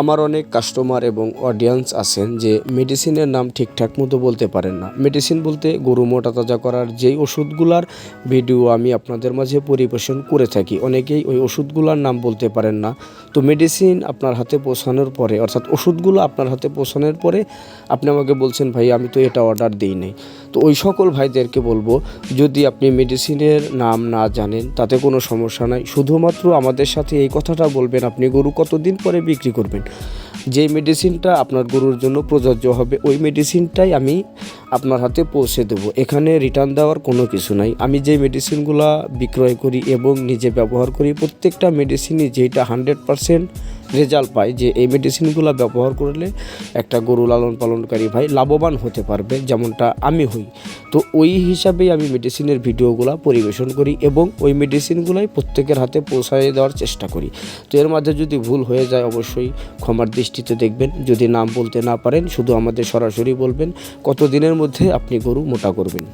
আমার অনেক কাস্টমার এবং অডিয়েন্স আছেন যে মেডিসিনের নাম ঠিকঠাক মতো বলতে পারেন না। মেডিসিন বলতে গরু মোটা তাজা করার যেই ওষুধগুলার ভিডিও আমি আপনাদের মাঝে পরিবেশন করে থাকি, অনেকেই ওই ওষুধগুলার নাম বলতে পারেন না। তো মেডিসিন আপনার হাতে পৌঁছানোর পরে, অর্থাৎ ওষুধগুলো আপনার হাতে পৌঁছানোর পরে আপনি আমাকে বলছেন ভাই আমি তো এটা অর্ডার দিই নাই। তো ওই সকল ভাইদেরকে বলবো, যদি আপনি মেডিসিনের নাম না জানেন তাতে কোনো সমস্যা নাই, শুধুমাত্র আমাদের সাথে এই কথাটা বলবেন আপনি গরু কতদিন পরে বিক্রি করবেন। যে মেডিসিনটা আপনার গরুর জন্য প্রযোজ্য হবে ওই মেডিসিনটাই আমি আপনার হাতে পৌঁছে দেবো। এখানে রিটার্ন দেওয়ার কোনো কিছু নাই। আমি যে মেডিসিনগুলো বিক্রয় করি এবং নিজে ব্যবহার করি, প্রত্যেকটা মেডিসিনই যেটা 100% রেজাল্ট পায় যে এই মেডিসিনগুলো ব্যবহার করলে একটা গরু লালন পালনকারী ভাই লাভবান হতে পারবে, যেমনটা আমি হই। তো ওই হিসাবেই আমি মেডিসিনের ভিডিওগুলো পরিবেশন করি এবং ওই মেডিসিনগুলোই প্রত্যেকের হাতে পৌঁছায় দেওয়ার চেষ্টা করি। তো এর মাঝে যদি ভুল হয়ে যায় অবশ্যই ক্ষমার দৃষ্টিতে দেখবেন। যদি নাম বলতে না পারেন শুধু আমাদের সরাসরি বলবেন কত দিনের মধ্যে আপনি গরু মোটা করবেন।